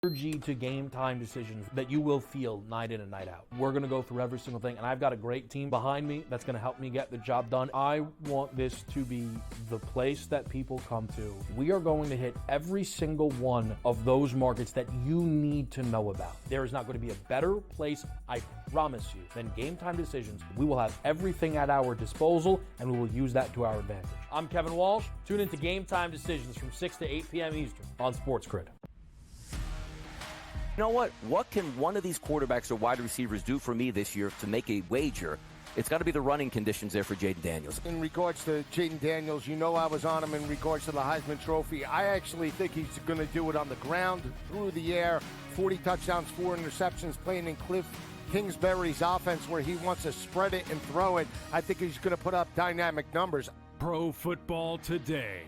energy to game time decisions that you will feel night in and night out. We're going to go through every single thing, and I've got a great team behind me that's going to help me get the job done. I want this to be the place that people come to. We are going to hit every single one of those markets that you need to know about. There is not going to be a better place, I promise you, than Game Time Decisions. We will have everything at our disposal, and we will use that to our advantage. I'm Kevin Walsh. Tune into Game Time Decisions from 6 to 8 p.m. Eastern on SportsGrid. You know what? What can one of these quarterbacks or wide receivers do for me this year to make a wager? It's got to be the running conditions there for Jaden Daniels. In regards to Jaden Daniels, you know I was on him in regards to the Heisman Trophy. I actually think he's going to do it on the ground, through the air, 40 touchdowns, 4 interceptions, playing in Cliff Kingsbury's offense where he wants to spread it and throw it. I think he's going to put up dynamic numbers. Pro Football Today,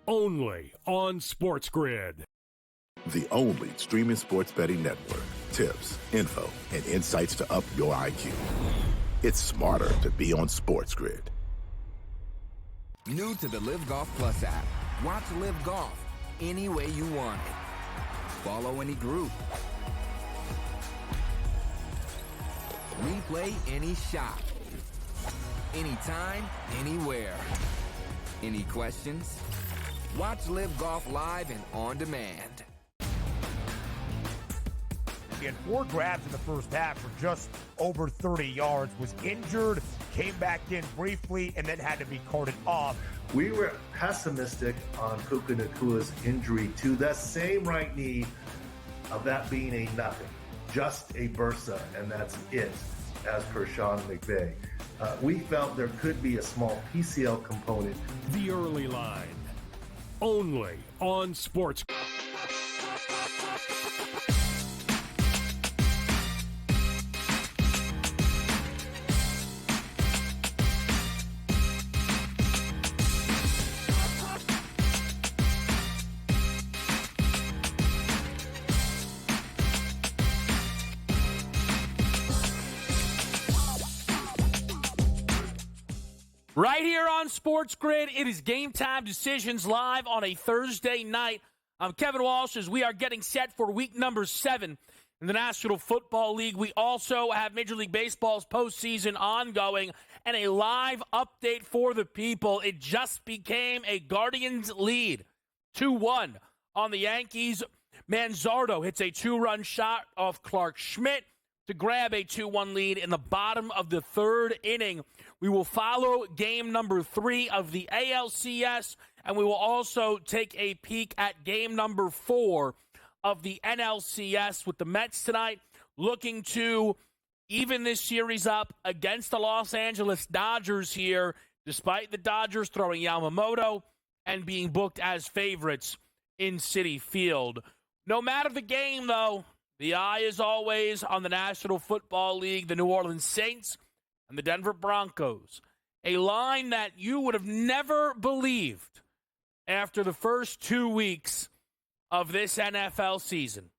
only on SportsGrid. The only streaming sports betting network. Tips, info, and insights to up your IQ. It's smarter to be on SportsGrid. New to the Live Golf Plus app. Watch Live Golf any way you want it. Follow any group. Replay any shot. Anytime, anywhere. Any questions? Watch Live Golf live and on demand. He had 4 grabs in the first half for just over 30 yards, was injured, came back in briefly, and then had to be carted off. We were pessimistic on Puka Nakua's injury to the same right knee, of that being a nothing, just a bursa, and that's it, as per Sean McVay. We felt there could be a small PCL component. The Early Line, only on Sports. Right here on SportsGrid, it is Game Time Decisions live on a Thursday night. I'm Kevin Walsh as we are getting set for week number 7 in the National Football League. We also have Major League Baseball's postseason ongoing and a live update for the people. It just became a Guardians lead, 2-1 on the Yankees. Manzardo hits a 2-run shot off Clark Schmidt to grab a 2-1 lead in the bottom of the 3rd inning. We will follow game number 3 of the ALCS, and we will also take a peek at game number 4 of the NLCS with the Mets tonight, looking to even this series up against the Los Angeles Dodgers here, despite the Dodgers throwing Yamamoto and being booked as favorites in Citi Field. No matter the game, though, the eye is always on the National Football League, the New Orleans Saints, and the Denver Broncos. A line that you would have never believed after the first 2 weeks of this NFL season.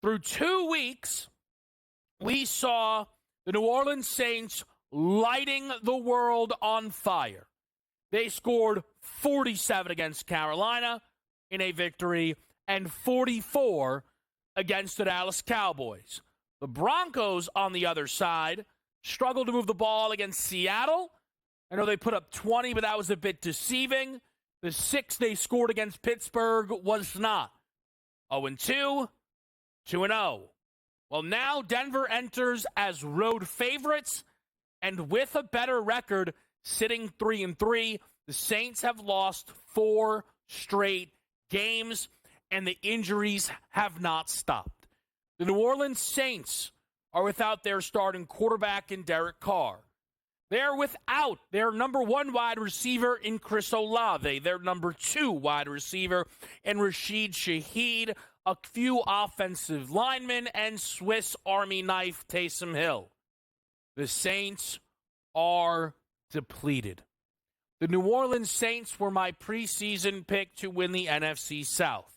Through 2 weeks, we saw the New Orleans Saints lighting the world on fire. They scored 47 against Carolina in a victory and 44 against the Dallas Cowboys. The Broncos, on the other side, struggled to move the ball against Seattle. I know they put up 20, but that was a bit deceiving. The 6 they scored against Pittsburgh was not. 0-2, 2-0. Well, now Denver enters as road favorites, and with a better record, sitting 3-3, the Saints have lost 4 straight games, and the injuries have not stopped. The New Orleans Saints are without their starting quarterback in Derek Carr. They're without their number 1 wide receiver in Chris Olave, their number 2 wide receiver in Rashid Shaheed, a few offensive linemen, and Swiss Army knife Taysom Hill. The Saints are depleted. The New Orleans Saints were my preseason pick to win the NFC South.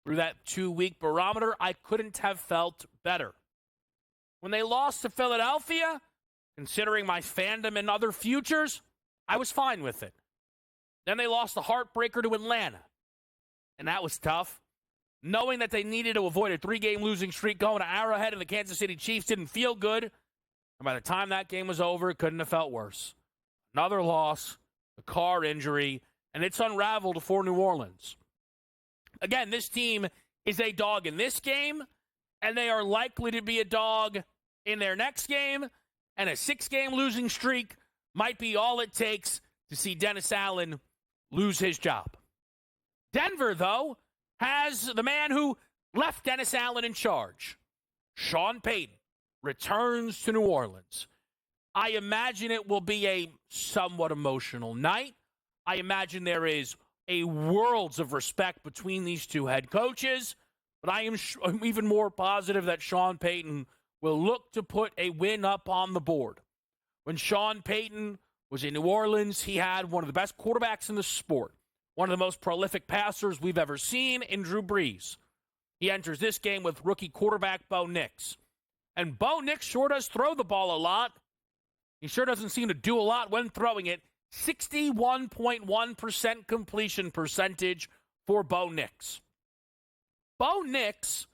Through that 2-week barometer, I couldn't have felt better. When they lost to Philadelphia, considering my fandom and other futures, I was fine with it. Then they lost the heartbreaker to Atlanta, and that was tough. knowing that they needed to avoid a 3-game losing streak going to Arrowhead and the Kansas City Chiefs didn't feel good. And by the time that game was over, it couldn't have felt worse. Another loss, a car injury, and it's unraveled for New Orleans. Again, this team is a dog in this game, and they are likely to be a dog in their next game, and a 6-game losing streak might be all it takes to see Dennis Allen lose his job. Denver, though, has the man who left Dennis Allen in charge. Sean Payton returns to New Orleans. I imagine it will be a somewhat emotional night. I imagine there is a worlds of respect between these two head coaches, but I'm even more positive that Sean Payton will look to put a win up on the board. When Sean Payton was in New Orleans, he had one of the best quarterbacks in the sport, one of the most prolific passers we've ever seen in Drew Brees. He enters this game with rookie quarterback Bo Nix. And Bo Nix sure does throw the ball a lot. He sure doesn't seem to do a lot when throwing it. 61.1% completion percentage for Bo Nix. Bo Nix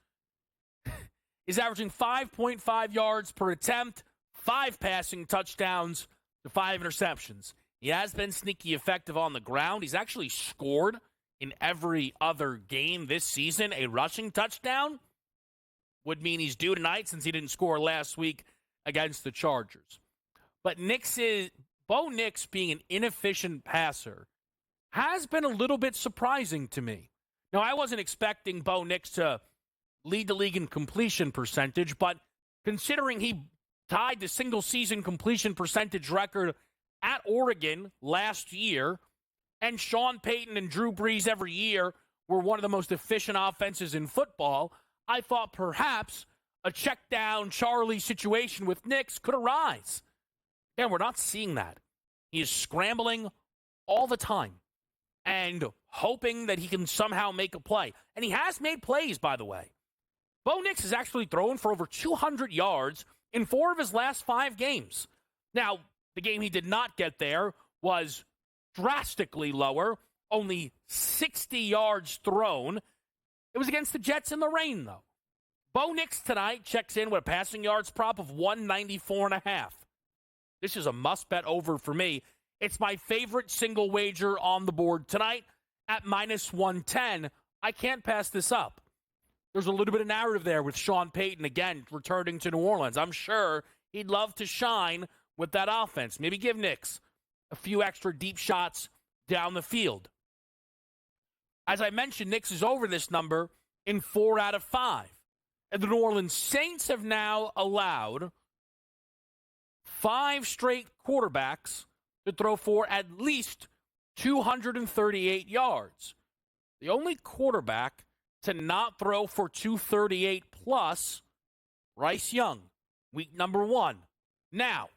is averaging 5.5 yards per attempt, 5 passing touchdowns to 5 interceptions. He has been sneaky effective on the ground. He's actually scored in every other game this season. A rushing touchdown would mean he's due tonight since he didn't score last week against the Chargers. But Bo Nix being an inefficient passer has been a little bit surprising to me. Now, I wasn't expecting Bo Nix to lead the league in completion percentage, but considering he tied the single-season completion percentage record at Oregon last year, and Sean Payton and Drew Brees every year were one of the most efficient offenses in football, I thought perhaps a check-down Charlie situation with Nix could arise. And we're not seeing that. He is scrambling all the time and hoping that he can somehow make a play. And he has made plays, by the way. Bo Nix is actually throwing for over 200 yards in 4 of his last 5 games. Now, the game he did not get there was drastically lower, only 60 yards thrown. It was against the Jets in the rain, though. Bo Nix tonight checks in with a passing yards prop of 194.5. This is a must-bet over for me. It's my favorite single wager on the board tonight at minus 110. I can't pass this up. There's a little bit of narrative there with Sean Payton, again, returning to New Orleans. I'm sure he'd love to shine with that offense. Maybe give Nix a few extra deep shots down the field. As I mentioned, Nix is over this number in 4 out of 5. And the New Orleans Saints have now allowed 5 straight quarterbacks to throw for at least 238 yards. The only quarterback to not throw for 238 plus, Bryce Young, week number 1. Now,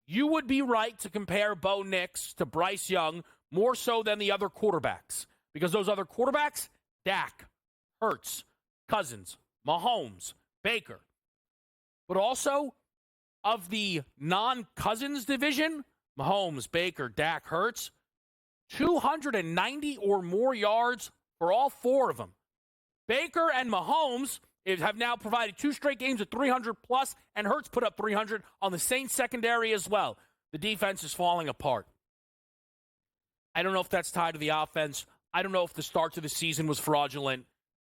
you would be right to compare Bo Nix to Bryce Young more so than the other quarterbacks, because those other quarterbacks, Dak, Hurts, Cousins, Mahomes, Baker, but also of the non-Cousins division, Mahomes, Baker, Dak, Hurts, 290 or more yards for all 4 of them. Baker and Mahomes have now provided 2 straight games of 300 plus, and Hurts put up 300 on the Saints secondary as well. The defense is falling apart. I don't know if that's tied to the offense. I don't know if the start to the season was fraudulent,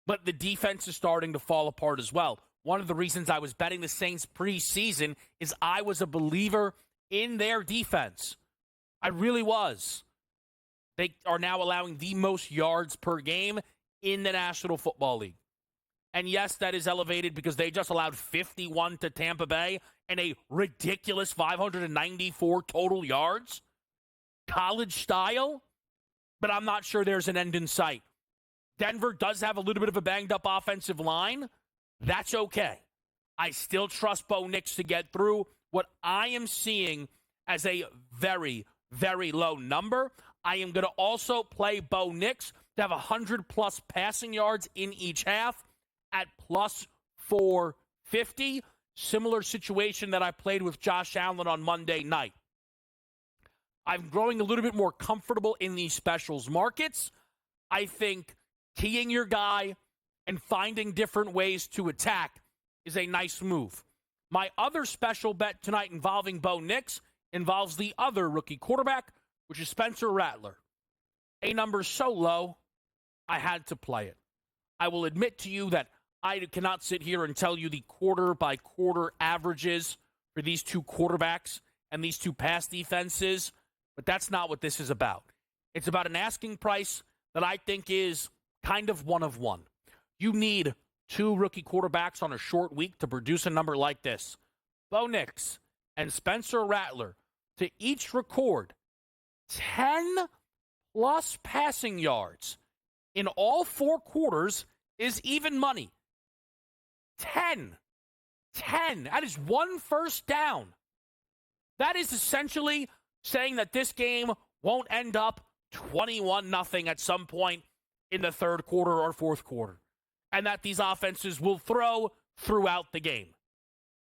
but the defense is starting to fall apart as well. One of the reasons I was betting the Saints preseason is I was a believer in their defense. I really was. They are now allowing the most yards per game in the National Football League. And yes, that is elevated because they just allowed 51 to Tampa Bay and a ridiculous 594 total yards. College style, but I'm not sure there's an end in sight. Denver does have a little bit of a banged-up offensive line. That's okay. I still trust Bo Nix to get through what I am seeing as a very, very low number. I am going to also play Bo Nix to have 100-plus passing yards in each half at plus 450. Similar situation that I played with Josh Allen on Monday night. I'm growing a little bit more comfortable in these specials markets. I think keying your guy and finding different ways to attack is a nice move. My other special bet tonight involving Bo Nix involves the other rookie quarterback, which is Spencer Rattler. A number so low, I had to play it. I will admit to you that I cannot sit here and tell you the quarter-by-quarter averages for these two quarterbacks and these two pass defenses, but that's not what this is about. It's about an asking price that I think is kind of one of one. You need two rookie quarterbacks on a short week to produce a number like this. Bo Nix and Spencer Rattler to each record 10-plus passing yards in all four quarters is even money. 10. That is one first down. That is essentially saying that this game won't end up 21-0 at some point in the third quarter or fourth quarter, and that these offenses will throw throughout the game.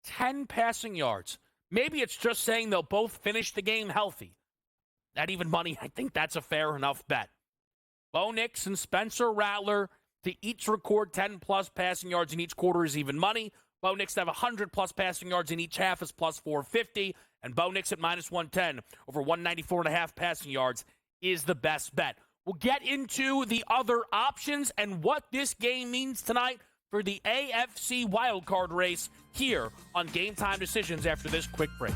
10 passing yards. Maybe it's just saying they'll both finish the game healthy. That even money, I think that's a fair enough bet. Bo Nix and Spencer Rattler to each record 10-plus passing yards in each quarter is even money. Bo Nix to have 100-plus passing yards in each half is plus 450. And Bo Nix at minus 110 over 194.5 passing yards is the best bet. We'll get into the other options and what this game means tonight for the AFC wildcard race here on Game Time Decisions after this quick break.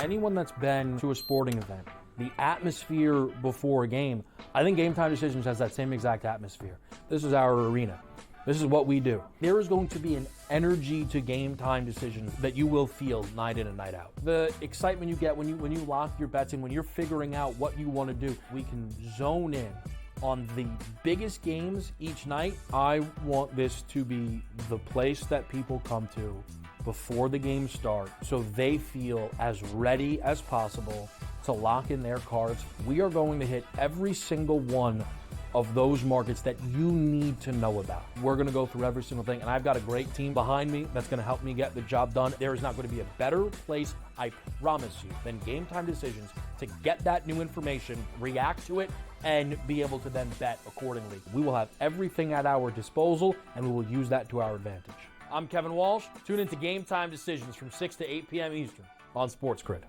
Anyone that's been to a sporting event, the atmosphere before a game, I think Game Time Decisions has that same exact atmosphere. This is our arena. This is what we do. There is going to be an energy to Game Time Decisions that you will feel night in and night out. The excitement you get when you lock your bets in, when you're figuring out what you want to do, we can zone in on the biggest games each night. I want this to be the place that people come to before the game starts so they feel as ready as possible to lock in their cards. We are going to hit every single one of those markets that you need to know about. We're going to go through every single thing, and I've got a great team behind me that's going to help me get the job done. There is not going to be a better place, I promise you, than Game Time Decisions to get that new information, react to it, and be able to then bet accordingly. We will have everything at our disposal, and we will use that to our advantage. I'm Kevin Walsh. Tune into Game Time Decisions from 6 to 8 p.m. Eastern on SportsGrid.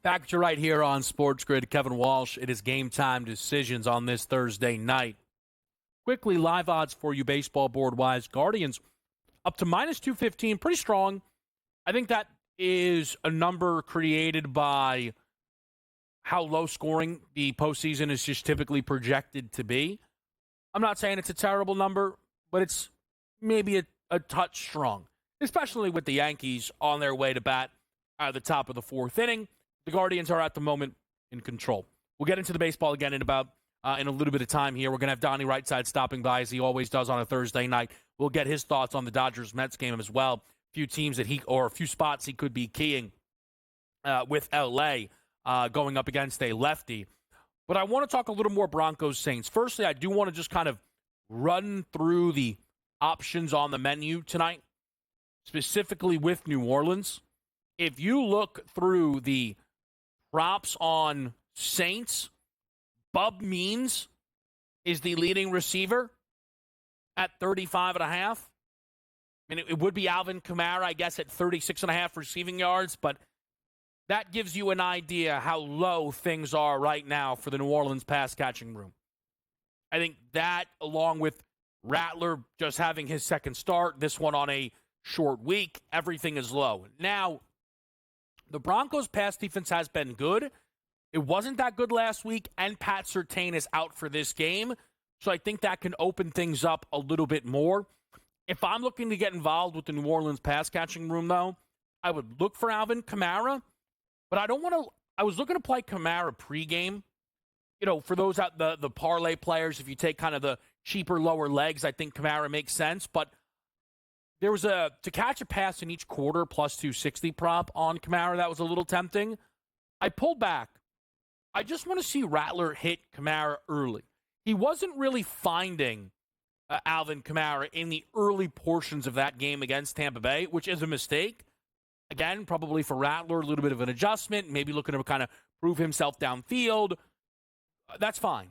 Back at you right here on SportsGrid. Kevin Walsh. It is Game Time Decisions on this Thursday night. Quickly, live odds for you baseball board-wise. Guardians up to minus 215, pretty strong. I think that is a number created by how low scoring the postseason is just typically projected to be. I'm not saying it's a terrible number, but it's maybe a touch strong, especially with the Yankees on their way to bat at the top of the fourth inning. The Guardians are at the moment in control. We'll get into the baseball again in a little bit of time here. We're going to have Donnie Rightside stopping by as he always does on a Thursday night. We'll get his thoughts on the Dodgers-Mets game as well. A few spots he could be keying with L.A. Going up against a lefty. But I want to talk a little more Broncos-Saints. Firstly, I do want to just kind of run through the options on the menu tonight, specifically with New Orleans. If you look through the props on Saints, Bub Means is the leading receiver at 35.5. I mean, it would be Alvin Kamara, I guess, at 36.5 receiving yards, but that gives you an idea how low things are right now for the New Orleans pass-catching room. I think that, along with Rattler just having his second start, this one on a short week, everything is low. Now, the Broncos' pass defense has been good. It wasn't that good last week, and Pat Surtain is out for this game, so I think that can open things up a little bit more. If I'm looking to get involved with the New Orleans pass-catching room, though, I would look for Alvin Kamara, but I was looking to play Kamara pregame. For those out the parlay players, if you take kind of the cheaper lower legs, I think Kamara makes sense. But there was to catch a pass in each quarter plus 260 prop on Kamara. That was a little tempting. I pulled back. I just want to see Rattler hit Kamara early. He wasn't really finding Alvin Kamara in the early portions of that game against Tampa Bay, which is a mistake. Again, probably for Rattler, a little bit of an adjustment, maybe looking to kind of prove himself downfield. That's fine.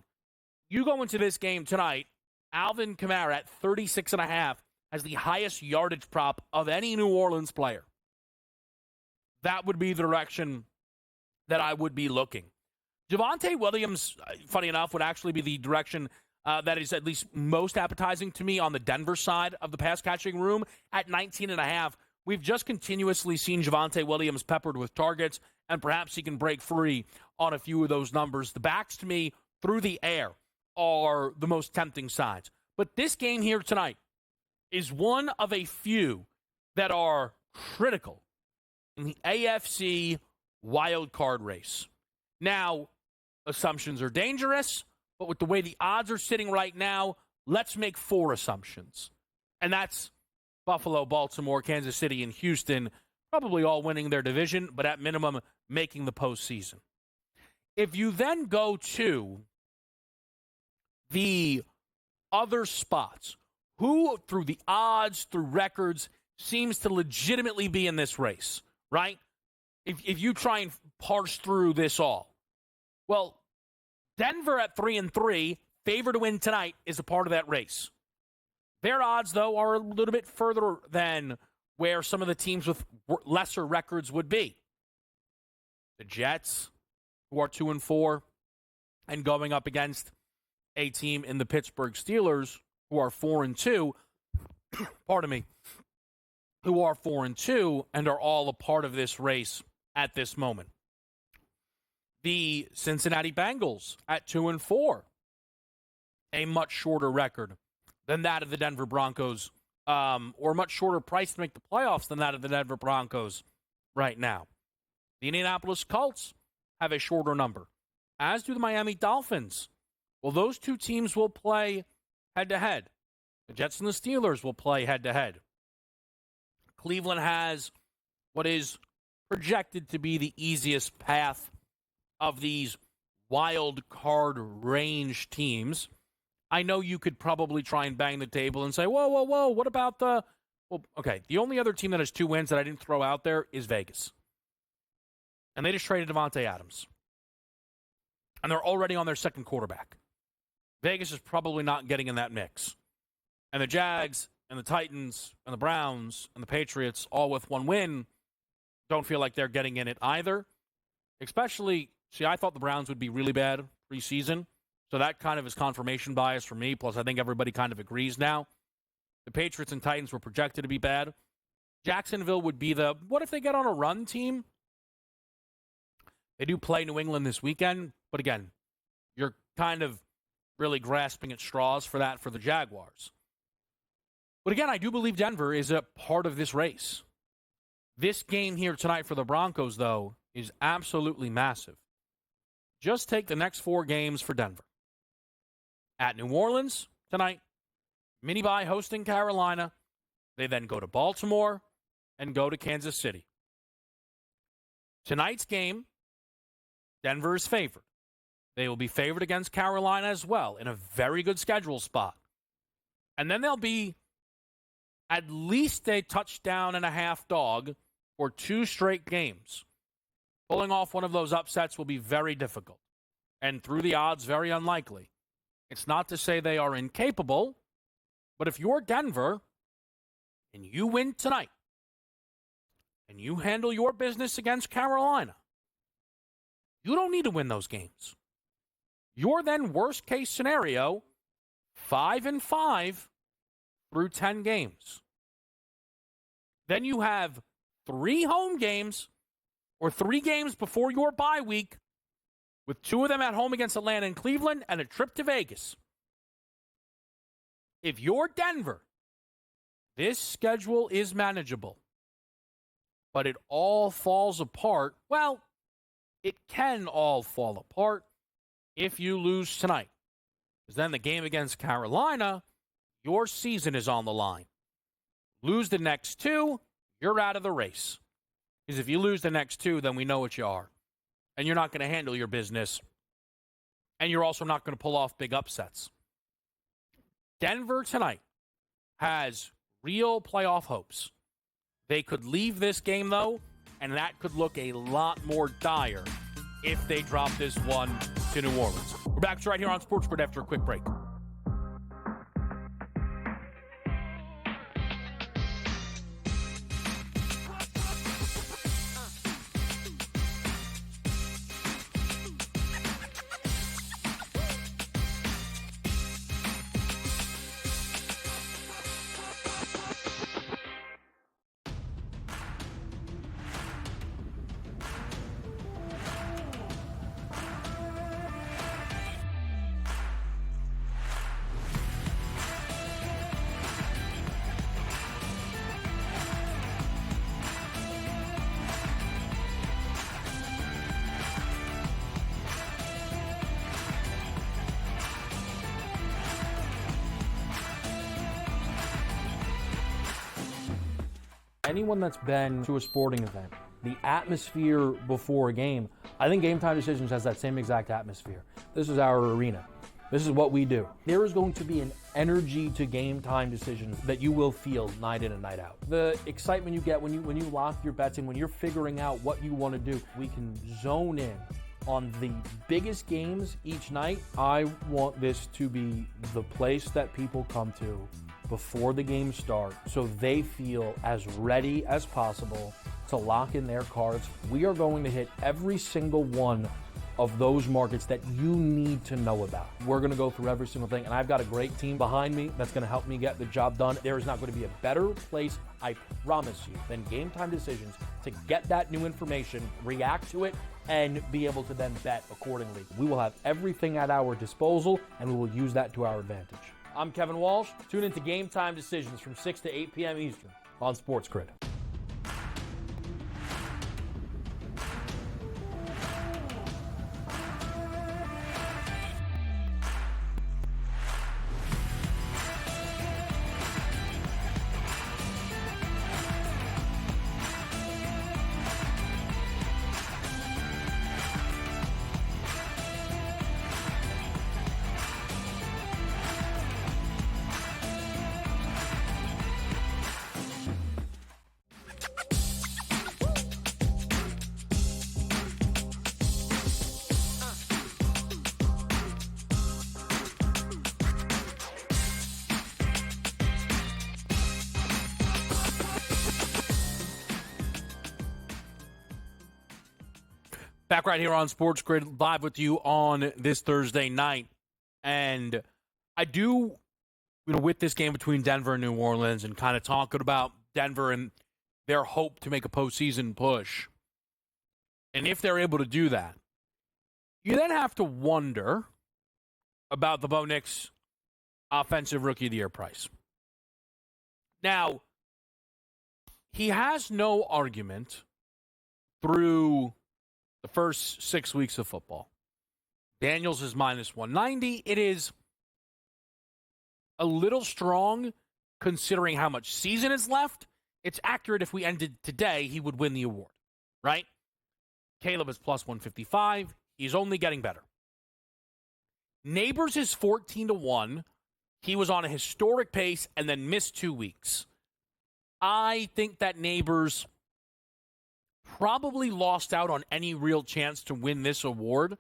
You go into this game tonight, Alvin Kamara at 36.5 has the highest yardage prop of any New Orleans player. That would be the direction that I would be looking. Javonte Williams, funny enough, would actually be the direction that is at least most appetizing to me on the Denver side of the pass-catching room at 19.5. We've just continuously seen Javonte Williams peppered with targets, and perhaps he can break free on a few of those numbers. The backs, to me, through the air, are the most tempting sides. But this game here tonight is one of a few that are critical in the AFC wildcard race. Now, assumptions are dangerous, but with the way the odds are sitting right now, let's make 4 assumptions. And that's Buffalo, Baltimore, Kansas City, and Houston, probably all winning their division, but at minimum making the postseason. If you then go to the other spots, who, through the odds, through records, seems to legitimately be in this race, right? If you try and parse through this all. Well, Denver at 3-3, favored to win tonight, is a part of that race. Their odds, though, are a little bit further than where some of the teams with lesser records would be. The Jets, who are 2-4, and going up against a team in the Pittsburgh Steelers, who are 4-2, pardon me, who are 4-2 and are all a part of this race at this moment. The Cincinnati Bengals at 2-4, a much shorter record than that of the Denver Broncos, or much shorter price to make the playoffs than that of the Denver Broncos right now. The Indianapolis Colts have a shorter number, as do the Miami Dolphins. Well, those two teams will play head-to-head. The Jets and the Steelers will play head-to-head. Cleveland has what is projected to be the easiest path of these wild card range teams. I know you could probably try and bang the table and say, whoa, what about the... Well, okay, the only other team that has 2 wins that I didn't throw out there is Vegas. And they just traded Devontae Adams. And they're already on their second quarterback. Vegas is probably not getting in that mix. And the Jags and the Titans and the Browns and the Patriots, all with 1 win, don't feel like they're getting in it either. Especially, I thought the Browns would be really bad preseason. So that kind of is confirmation bias for me. Plus, I think everybody kind of agrees now. The Patriots and Titans were projected to be bad. Jacksonville would be the, what if they get on a run team? They do play New England this weekend. But again, you're kind of really grasping at straws for that for the Jaguars. But again, I do believe Denver is a part of this race. This game here tonight for the Broncos, though, is absolutely massive. Just take the next 4 games for Denver. At New Orleans tonight, Mini-bye hosting Carolina. They then go to Baltimore and go to Kansas City. Tonight's game, Denver is favored. They will be favored against Carolina as well in a very good schedule spot. And then they'll be at least a touchdown and a half dog for 2 straight games. Pulling off one of those upsets will be very difficult. And through the odds, very unlikely. It's not to say they are incapable, but if you're Denver and you win tonight and you handle your business against Carolina, you don't need to win those games. You're then, worst case scenario, 5-5 through 10 games. Then you have 3 home games or 3 games before your bye week, with 2 of them at home against Atlanta and Cleveland and a trip to Vegas. If you're Denver, this schedule is manageable. But it all falls apart. Well, it can all fall apart if you lose tonight. Because then the game against Carolina, your season is on the line. Lose the next 2, you're out of the race. Because if you lose the next 2, then we know what you are. And you're not going to handle your business. And you're also not going to pull off big upsets. Denver tonight has real playoff hopes. They could leave this game, though, and that could look a lot more dire if they drop this one to New Orleans. We're back right here on SportsGrid after a quick break. Anyone that's been to a sporting event, the atmosphere before a game, I think Game Time Decisions has that same exact atmosphere. This is our arena. This is what we do. There is going to be an energy to Game Time Decisions that you will feel night in and night out. The excitement you get when you lock your bets in, when you're figuring out what you want to do, we can zone in on the biggest games each night. I want this to be the place that people come to before the game starts so they feel as ready as possible to lock in their cards. We are going to hit every single one of those markets that you need to know about. We're going to go through every single thing, and I've got a great team behind me that's going to help me get the job done. There is not going to be a better place, I promise you, than Game Time Decisions to get that new information, react to it, and be able to then bet accordingly. We will have everything at our disposal, and we will use that to our advantage. I'm Kevin Walsh. Tune into Game Time Decisions from 6 to 8 p.m. Eastern on SportsGrid. Back right here on SportsGrid, live with you on this Thursday night. And I do, with this game between Denver and New Orleans and kind of talking about Denver and their hope to make a postseason push. And if they're able to do that, you then have to wonder about the Bo Nix Offensive Rookie of the Year price. Now, he has no argument through the first 6 weeks of football. Daniels is minus 190. It is a little strong considering how much season is left. It's accurate if we ended today, he would win the award, right? Caleb is plus 155. He's only getting better. Neighbors is 14-1. He was on a historic pace and then missed 2 weeks. I think that Neighbors probably lost out on any real chance to win this award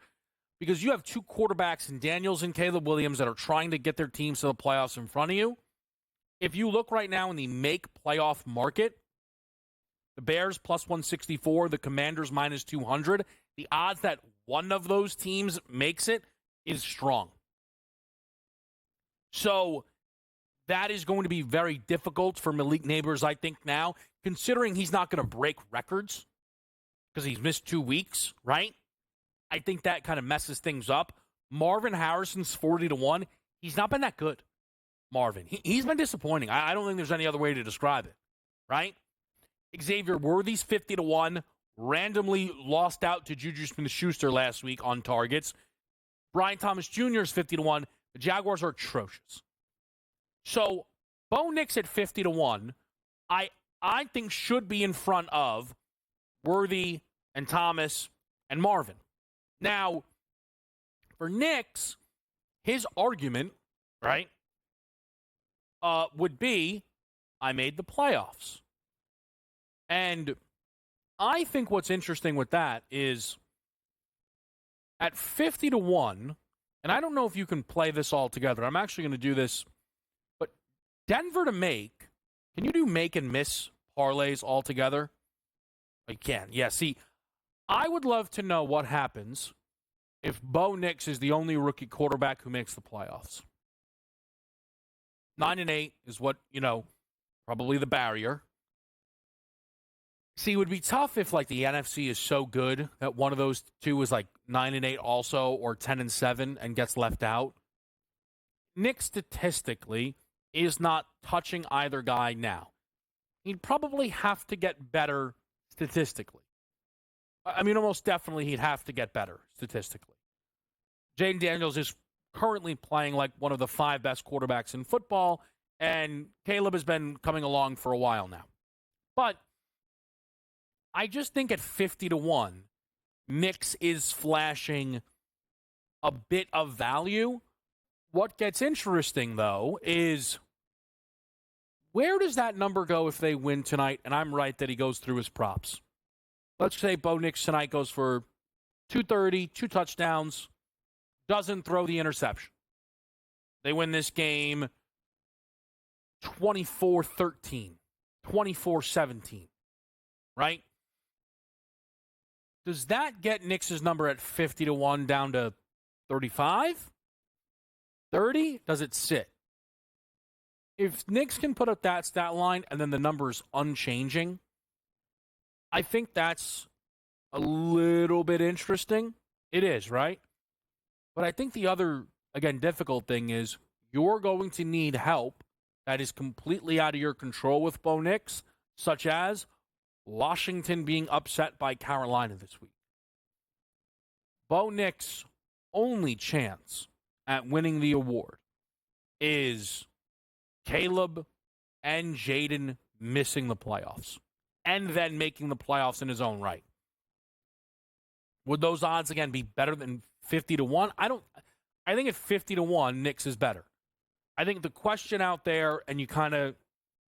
because you have two quarterbacks in Daniels and Caleb Williams that are trying to get their teams to the playoffs in front of you. If you look right now in the make playoff market, the Bears plus 164, the Commanders minus 200, the odds that one of those teams makes it is strong. So that is going to be very difficult for Malik Neighbors, I think, now, considering he's not going to break records because he's missed 2 weeks, right? I think that kind of messes things up. Marvin Harrison's 40-1. He's not been that good, Marvin. He's been disappointing. I don't think there's any other way to describe it, right? Xavier Worthy's 50-1. Randomly lost out to Juju Smith-Schuster last week on targets. Brian Thomas Jr. is 50-1. The Jaguars are atrocious. So, Bo Nix at 50-1, I think should be in front of Worthy and Thomas and Marvin. Now, for Nix, his argument, right, would be, I made the playoffs. And I think what's interesting with that is at 50-1, and I don't know if you can play this all together. I'm actually going to do this. But Denver to make, can you do make and miss parlays all together? You can. Yeah, see, I would love to know what happens if Bo Nix is the only rookie quarterback who makes the playoffs. 9-8 is what, probably the barrier. See, it would be tough if, the NFC is so good that one of those two is, 9-8 also or 10-7 and gets left out. Nick, statistically, is not touching either guy now. He'd probably have to get better statistically. I mean, almost definitely he'd have to get better statistically. Jaden Daniels is currently playing like one of the 5 best quarterbacks in football, and Caleb has been coming along for a while now. But I just think at 50-1, Nix is flashing a bit of value. What gets interesting, though, is where does that number go if they win tonight? And I'm right that he goes through his props. Let's say Bo Nix tonight goes for 230, 2 touchdowns, doesn't throw the interception. They win this game 24-13, 24-17, right? Does that get Nix's number at 50-1 down to 35? 30? Does it sit? If Nix can put up that stat line and then the number's unchanging, I think that's a little bit interesting. It is, right? But I think the other, again, difficult thing is you're going to need help that is completely out of your control with Bo Nix, such as Washington being upset by Carolina this week. Bo Nix's only chance at winning the award is Caleb and Jaden missing the playoffs and then making the playoffs in his own right. Would those odds, again, be better than 50-1? I think at 50-1, Nix is better. I think the question out there, and you kind of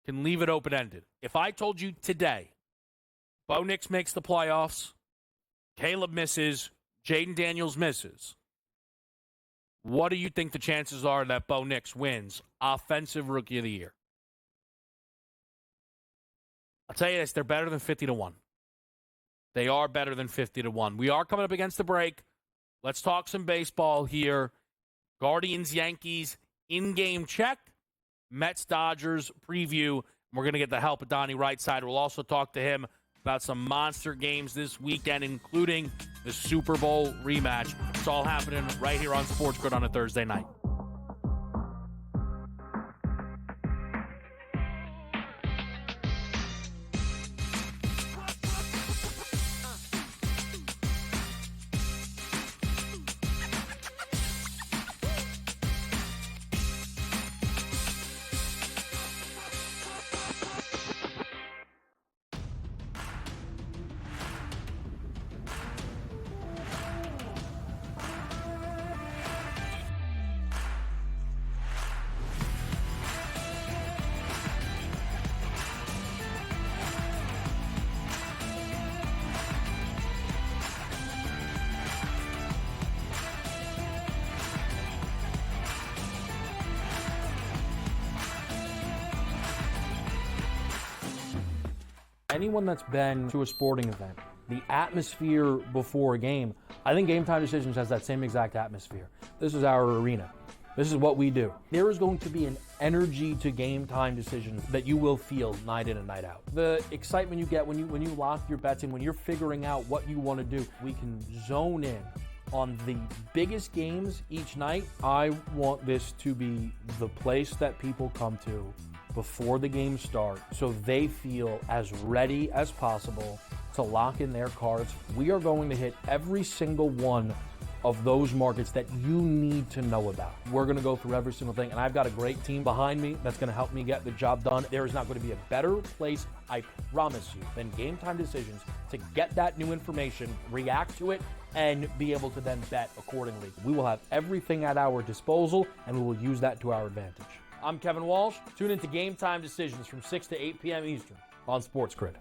can leave it open-ended. If I told you today, Bo Nix makes the playoffs, Caleb misses, Jaden Daniels misses, what do you think the chances are that Bo Nix wins Offensive Rookie of the Year? I'll tell you this, they're better than 50-1. They are better than 50-1. We are coming up against the break. Let's talk some baseball here. Guardians, Yankees, in-game check. Mets, Dodgers preview. We're going to get the help of Donnie Rightside. We'll also talk to him about some monster games this weekend, including the Super Bowl rematch. It's all happening right here on SportsGrid on a Thursday night. Anyone that's been to a sporting event, the atmosphere before a game, I think Game Time Decisions has that same exact atmosphere. This is our arena. This is what we do. There is going to be an energy to Game Time Decisions that you will feel night in and night out. The excitement you get when you lock your bets in, when you're figuring out what you want to do, we can zone in on the biggest games each night. I want this to be the place that people come to before the games start so they feel as ready as possible to lock in their cards. We are going to hit every single one of those markets that you need to know about. We're going to go through every single thing, and I've got a great team behind me that's going to help me get the job done. There is not going to be a better place, I promise you, than Game Time Decisions to get that new information, react to it, and be able to then bet accordingly. We will have everything at our disposal, and we will use that to our advantage. I'm Kevin Walsh. Tune into Game Time Decisions from 6 to 8 p.m. Eastern on SportsGrid.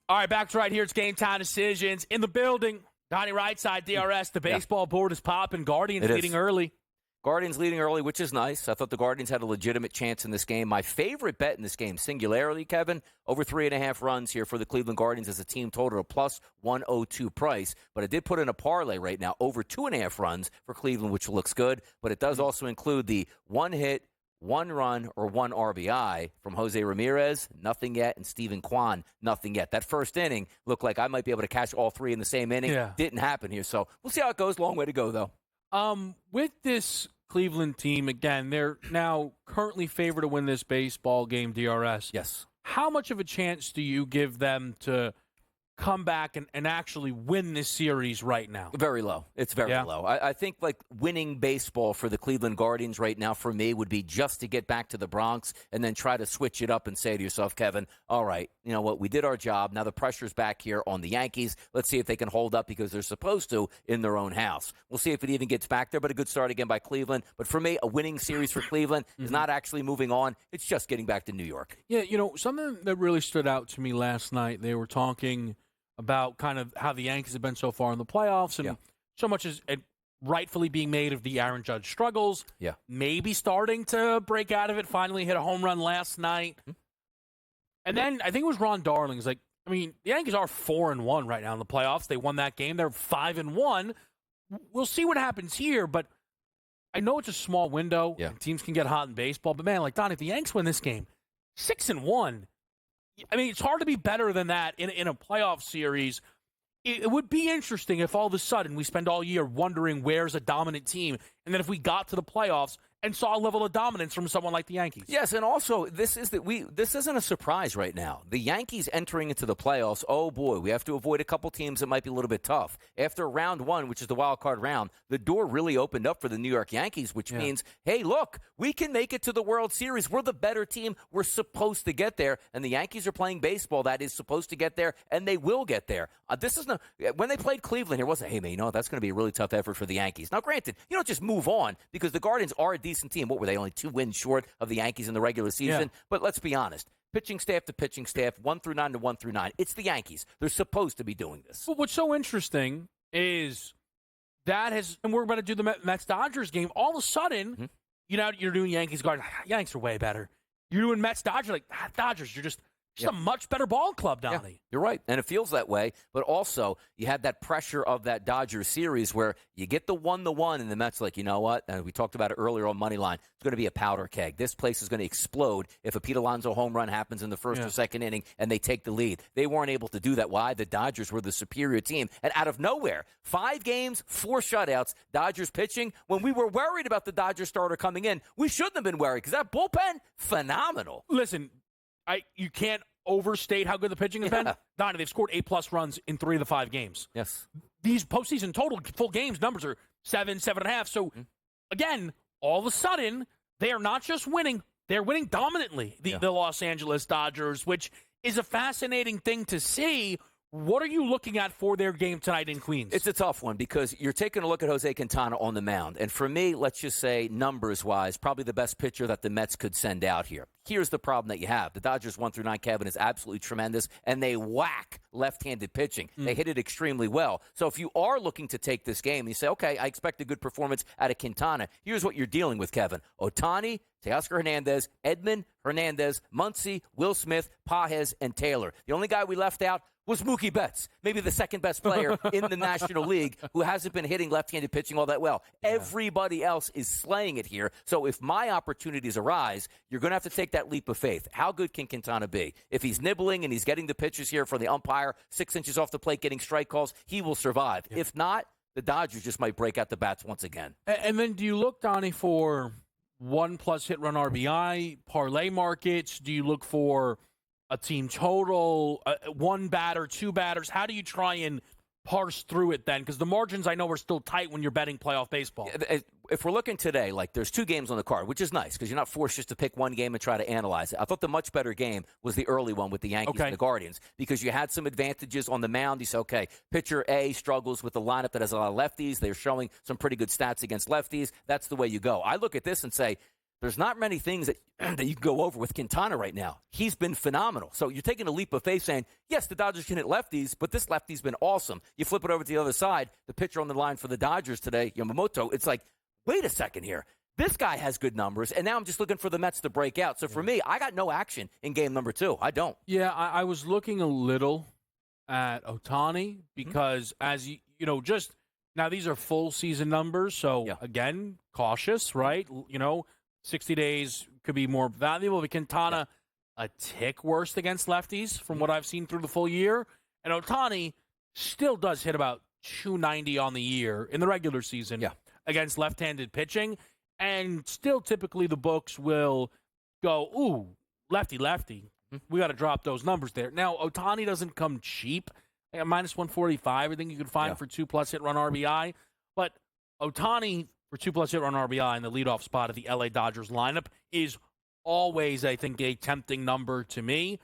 All right, back to right here. It's Game Time Decisions in the building. Donnie Rightside, DRS. The baseball board is popping. Guardians leading early. Guardians leading early, which is nice. I thought the Guardians had a legitimate chance in this game. My favorite bet in this game, singularly, Kevin, over 3.5 runs here for the Cleveland Guardians as a team total, a plus 102 price. But I did put in a parlay right now, over 2.5 runs for Cleveland, which looks good. But it does also include the 1 hit, 1 run, or 1 RBI from Jose Ramirez, nothing yet, and Steven Kwan, nothing yet. That first inning looked like I might be able to catch all 3 in the same inning. Yeah. Didn't happen here, so we'll see how it goes. Long way to go, though. With this Cleveland team, again, they're now currently favored to win this baseball game, DRS. Yes. How much of a chance do you give them to come back and actually win this series right now? Very low. It's very low. I think like winning baseball for the Cleveland Guardians right now for me would be just to get back to the Bronx and then try to switch it up and say to yourself, Kevin, all right, you know what, we did our job. Now the pressure's back here on the Yankees. Let's see if they can hold up because they're supposed to in their own house. We'll see if it even gets back there, but a good start again by Cleveland. But for me, a winning series for Cleveland is not actually moving on. It's just getting back to New York. Yeah, you know, something that really stood out to me last night, they were talking about kind of how the Yankees have been so far in the playoffs, and so much is rightfully being made of the Aaron Judge struggles. Yeah. Maybe starting to break out of it, finally hit a home run last night. And then I think it was Ron Darling's like, I mean, the Yankees are 4-1 right now in the playoffs. They won that game. They're 5-1. We'll see what happens here, but I know it's a small window. Yeah. And teams can get hot in baseball, but man, like Don, if the Yanks win this game, 6-1. I mean, it's hard to be better than that in a playoff series. It would be interesting if all of a sudden we spend all year wondering where's a dominant team, and then if we got to the playoffs and saw a level of dominance from someone like the Yankees. Yes, and also this isn't a surprise right now. The Yankees entering into the playoffs, oh boy, we have to avoid a couple teams that might be a little bit tough. After round 1, which is the wild card round, the door really opened up for the New York Yankees, which means, hey, look, we can make it to the World Series. We're the better team. We're supposed to get there, and the Yankees are playing baseball that is supposed to get there, and they will get there. When they played Cleveland, it wasn't, hey, man, you know, that's going to be a really tough effort for the Yankees. Now, granted, you don't just move on because the Guardians are a decent team. What were they, only 2 wins short of the Yankees in the regular season? Yeah. But let's be honest. Pitching staff to pitching staff, 1 through 9 to 1 through 9. It's the Yankees. They're supposed to be doing this. But what's so interesting is and we're about to do the Mets-Dodgers game. All of a sudden, you know, you're doing Yankees Guardians. Yanks are way better. You're doing Mets-Dodgers, like, Dodgers, you're just Just a much better ball club, Donnie. Yeah, you're right. And it feels that way. But also, you had that pressure of that Dodgers series where you get the 1-1, and the Mets like, you know what? And we talked about it earlier on Moneyline. It's going to be a powder keg. This place is going to explode if a Pete Alonso home run happens in the first or second inning and they take the lead. They weren't able to do that. Why? The Dodgers were the superior team. And out of nowhere, 5 games, 4 shutouts, Dodgers pitching. When we were worried about the Dodgers starter coming in, we shouldn't have been worried because that bullpen, phenomenal. Listen, you can't overstate how good the pitching has been. Donnie, they've scored 8+ runs in 3 of the 5 games. Yes. These postseason total full games numbers are 7, 7.5. So, again, all of a sudden, they are not just winning, they're winning dominantly, the Los Angeles Dodgers, which is a fascinating thing to see. What are you looking at for their game tonight in Queens? It's a tough one because you're taking a look at Jose Quintana on the mound. And for me, let's just say numbers-wise, probably the best pitcher that the Mets could send out here. Here's the problem that you have. The Dodgers 1-9, Kevin, is absolutely tremendous, and they whack left-handed pitching. They hit it extremely well. So if you are looking to take this game, you say, okay, I expect a good performance out of Quintana. Here's what you're dealing with, Kevin. Ohtani, Teoscar Hernandez, Edman, Hernandez, Muncy, Will Smith, Pages, and Taylor. The only guy we left out was Mookie Betts, maybe the second best player in the National League who hasn't been hitting left-handed pitching all that well. Everybody else is slaying it here. So if my opportunities arise, you're going to have to take that leap of faith. How good can Quintana be? If he's nibbling and he's getting the pitches here from the umpire, 6 inches off the plate, getting strike calls, he will survive. If not, the Dodgers just might break out the bats once again. And then do you look, Donnie, for 1+ hit run RBI, parlay markets? Do you look for a team total, 1 batter, 2 batters? How do you try and parse through it then? Because the margins, I know, are still tight when you're betting playoff baseball. If we're looking today, like there's 2 games on the card, which is nice because you're not forced just to pick one game and try to analyze it. I thought the much better game was the early one with the Yankees and the Guardians because you had some advantages on the mound. You say, okay, pitcher A struggles with the lineup that has a lot of lefties. They're showing some pretty good stats against lefties. That's the way you go. I look at this and say, there's not many things that you can go over with Quintana right now. He's been phenomenal. So you're taking a leap of faith saying, yes, the Dodgers can hit lefties, but this lefty's been awesome. You flip it over to the other side, the pitcher on the line for the Dodgers today, Yamamoto, it's like, wait a second here. This guy has good numbers, and now I'm just looking for the Mets to break out. So for me, I got no action in game number 2. I don't. Yeah, I was looking a little at Ohtani because as you know, just now these are full season numbers. So again, cautious, right? 60 days could be more valuable. But Quintana, a tick worse against lefties from what I've seen through the full year. And Ohtani still does hit about 290 on the year in the regular season against left-handed pitching. And still typically the books will go, ooh, lefty. We got to drop those numbers there. Now, Ohtani doesn't come cheap. Like minus 145, I think you can find for 2+ hit run RBI. But Ohtani for 2+ hit run RBI in the leadoff spot of the LA Dodgers lineup is always, I think, a tempting number to me.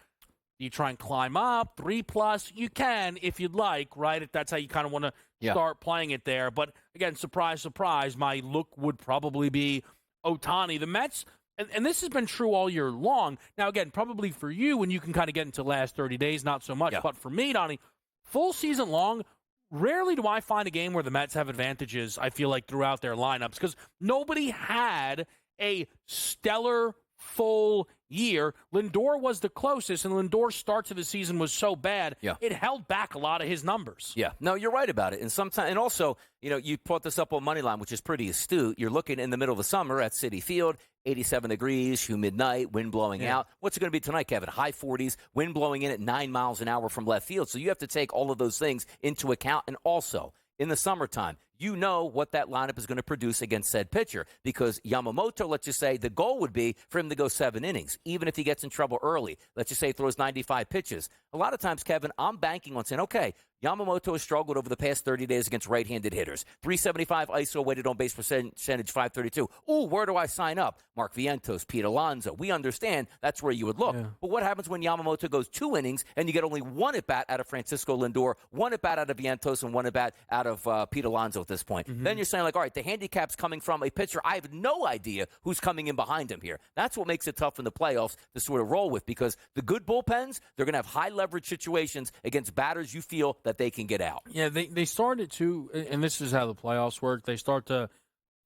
You try and climb up 3+, you can if you'd like, right? If that's how you kind of want to start playing it there. But again, surprise, surprise, my look would probably be Ohtani. The Mets, and this has been true all year long. Now, again, probably for you when you can kind of get into the last 30 days, not so much. But for me, Donnie, full season long, rarely do I find a game where the Mets have advantages, I feel like, throughout their lineups because nobody had a stellar full year. Lindor was the closest, and Lindor's start to the season was so bad, it held back a lot of his numbers. Yeah, no, you're right about it. And sometimes, and also, you brought this up on Moneyline, which is pretty astute. You're looking in the middle of the summer at Citi Field, 87 degrees, humid night, wind blowing out. What's it going to be tonight, Kevin? High 40s, wind blowing in at 9 miles an hour from left field. So you have to take all of those things into account. And also, in the summertime, you know what that lineup is going to produce against said pitcher because Yamamoto, let's just say, the goal would be for him to go 7 innings, even if he gets in trouble early. Let's just say he throws 95 pitches. A lot of times, Kevin, I'm banking on saying, okay, Yamamoto has struggled over the past 30 days against right-handed hitters. 375 ISO, weighted on base percentage, 532. Ooh, where do I sign up? Mark Vientos, Pete Alonso. We understand that's where you would look. But what happens when Yamamoto goes 2 innings and you get only 1 at-bat out of Francisco Lindor, 1 at-bat out of Vientos, and 1 at-bat out of Pete Alonso at this point? Then you're saying, like, all right, the handicap's coming from a pitcher. I have no idea who's coming in behind him here. That's what makes it tough in the playoffs to sort of roll with because the good bullpens, they're going to have high-leverage situations against batters you feel that they can get out. Yeah, they started to, and this is how the playoffs work, they start to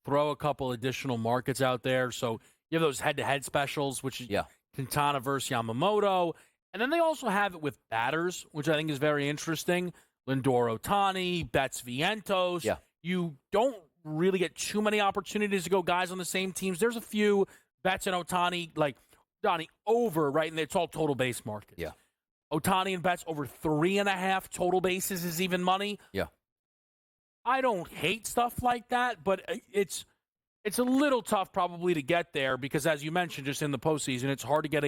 throw a couple additional markets out there. So you have those head-to-head specials, which is Quintana versus Yamamoto. And then they also have it with batters, which I think is very interesting. Lindor Ohtani, Betts Vientos. Yeah. You don't really get too many opportunities to go guys on the same teams. There's a few Betts and Ohtani, like Donnie, over, right? And it's all total base markets. Yeah. Ohtani and Betts over 3.5 total bases is even money. Yeah. I don't hate stuff like that, but it's a little tough probably to get there because, as you mentioned, just in the postseason, it's hard to get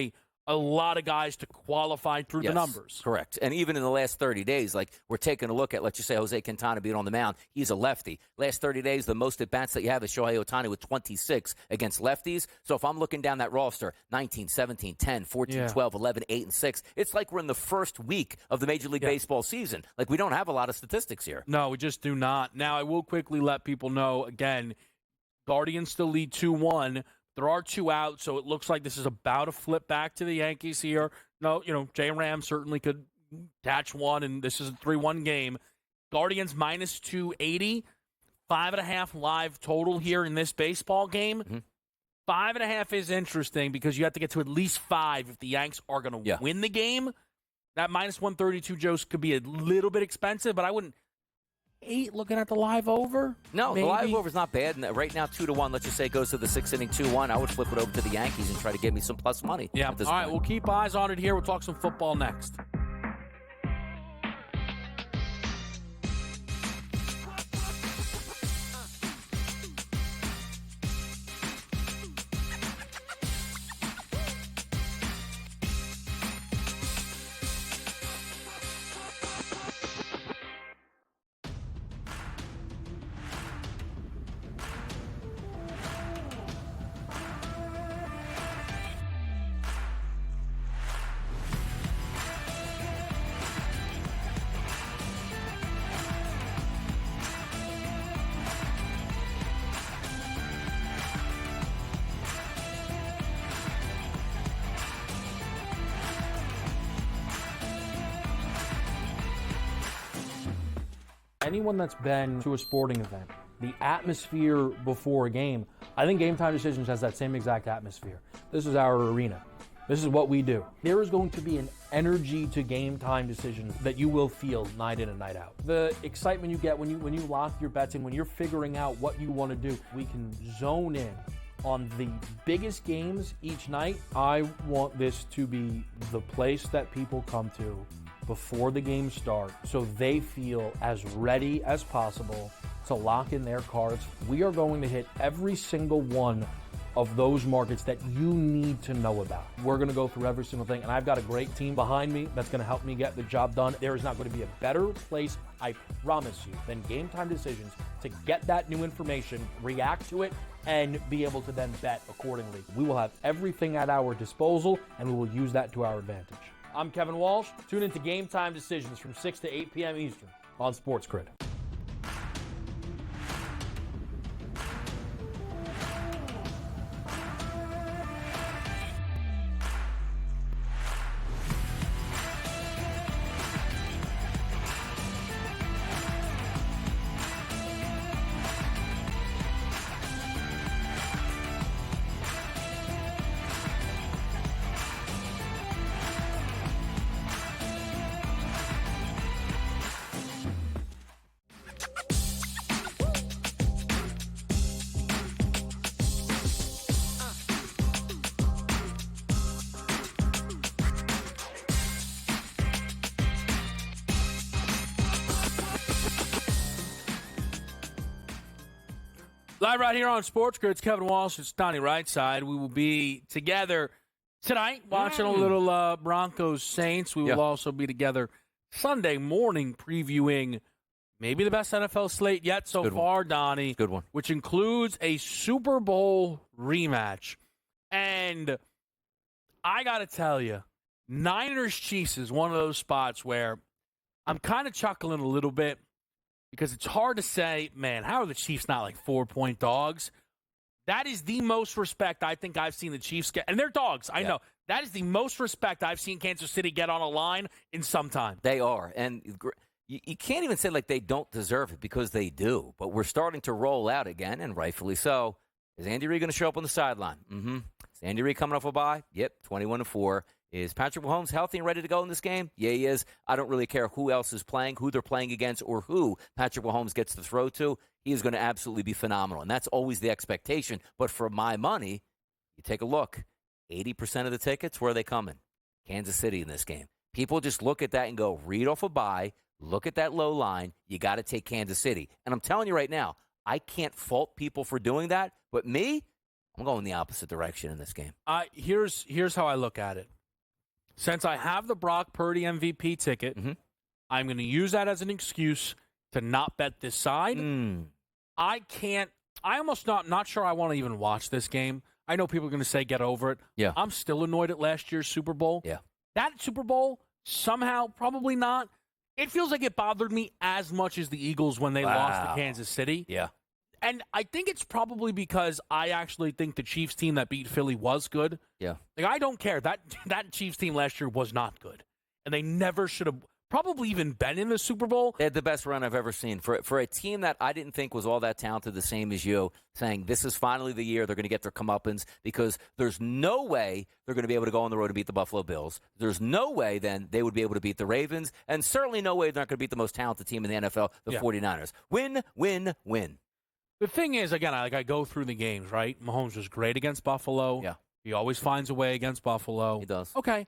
a lot of guys to qualify through the numbers. Correct. And even in the last 30 days, like we're taking a look at, let's just say, Jose Quintana being on the mound. He's a lefty. Last 30 days, the most at-bats that you have is Shohei Ohtani with 26 against lefties. So if I'm looking down that roster, 19, 17, 10, 14, 12, 11, 8, and 6, it's like we're in the first week of the Major League Baseball season. Like we don't have a lot of statistics here. No, we just do not. Now, I will quickly let people know, again, Guardians still lead 2-1. There are 2 out, so it looks like this is about a flip back to the Yankees here. No, J-Ram certainly could catch one, and this is a 3-1 game. Guardians minus 280, 5.5 live total here in this baseball game. 5.5 is interesting because you have to get to at least 5 if the Yanks are going to win the game. That minus 132, Joe, could be a little bit expensive, but I wouldn't. 8 looking at the live over? No, maybe. The live over is not bad. And right now, 2-1, let's just say, goes to the 6th inning, 2-1. I would flip it over to the Yankees and try to get me some plus money. Yeah. All right, we'll keep eyes on it here. We'll talk some football next. Anyone that's been to a sporting event, the atmosphere before a game, I think Game Time Decisions has that same exact atmosphere. This is our arena. This is what we do. There is going to be an energy to Game Time Decisions that you will feel night in and night out. The excitement you get when you lock your bets in, when you're figuring out what you want to do, we can zone in on the biggest games each night. I want this to be the place that people come to before the games start so they feel as ready as possible to lock in their cards. We are going to hit every single one of those markets that you need to know about. We're going to go through every single thing, and I've got a great team behind me that's going to help me get the job done. There is not going to be a better place, I promise you, than Game Time Decisions to get that new information, react to it, and be able to then bet accordingly. We will have everything at our disposal, and we will use that to our advantage. I'm Kevin Walsh. Tune into Game Time Decisions from 6 to 8 p.m. Eastern on SportsGrid. Live right here on SportsGrid, it's Kevin Walsh. It's Donnie Rightside. We will be together tonight watching a little Broncos Saints. We will also be together Sunday morning previewing maybe the best NFL slate yet so far, Donnie. Good one. Which includes a Super Bowl rematch. And I got to tell you, Niners-Chiefs is one of those spots where I'm kind of chuckling a little bit because it's hard to say, man, how are the Chiefs not like 4-point dogs? That is the most respect I think I've seen the Chiefs get. And they're dogs, I know. That is the most respect I've seen Kansas City get on a line in some time. They are. And you can't even say like they don't deserve it because they do. But we're starting to roll out again, and rightfully so. Is Andy Reid going to show up on the sideline? Mm-hmm. Is Andy Reid coming off a bye? Yep, 21-4. Is Patrick Mahomes healthy and ready to go in this game? Yeah, he is. I don't really care who else is playing, who they're playing against, or who Patrick Mahomes gets to throw to. He is going to absolutely be phenomenal, and that's always the expectation. But for my money, you take a look. 80% of the tickets, where are they coming? Kansas City in this game. People just look at that and go, read off a buy, look at that low line. You got to take Kansas City. And I'm telling you right now, I can't fault people for doing that, but me, I'm going the opposite direction in this game. Here's how I look at it. Since I have the Brock Purdy MVP ticket, I'm going to use that as an excuse to not bet this side. I almost not sure I want to even watch this game. I know people are going to say get over it. Yeah. I'm still annoyed at last year's Super Bowl. Yeah. That Super Bowl, somehow, probably not. It feels like it bothered me as much as the Eagles when they lost to Kansas City. Yeah. And I think it's probably because I actually think the Chiefs team that beat Philly was good. Yeah. Like, I don't care. That Chiefs team last year was not good. And they never should have probably even been in the Super Bowl. They had the best run I've ever seen. For a team that I didn't think was all that talented, the same as you, saying this is finally the year they're going to get their comeuppance because there's no way they're going to be able to go on the road and beat the Buffalo Bills. There's no way then they would be able to beat the Ravens, and certainly no way they're not going to beat the most talented team in the NFL, the 49ers. Win, win, win. The thing is, again, I go through the games, right? Mahomes was great against Buffalo. Yeah. He always finds a way against Buffalo. He does. Okay.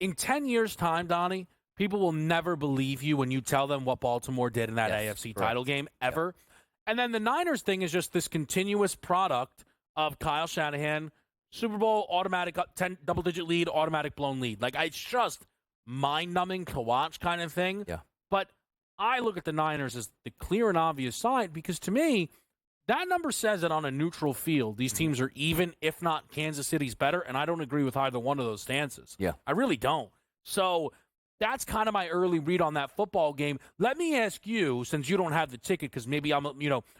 In 10 years' time, Donnie, people will never believe you when you tell them what Baltimore did in that AFC title game ever. Yeah. And then the Niners thing is just this continuous product of Kyle Shanahan, Super Bowl, automatic 10 double-digit lead, automatic blown lead. Like, it's just mind-numbing to watch kind of thing. Yeah. But I look at the Niners as the clear and obvious side because, to me, that number says that on a neutral field, these teams are even, if not Kansas City's better, and I don't agree with either one of those stances. Yeah. I really don't. So that's kind of my early read on that football game. Let me ask you, since you don't have the ticket, because maybe I'm,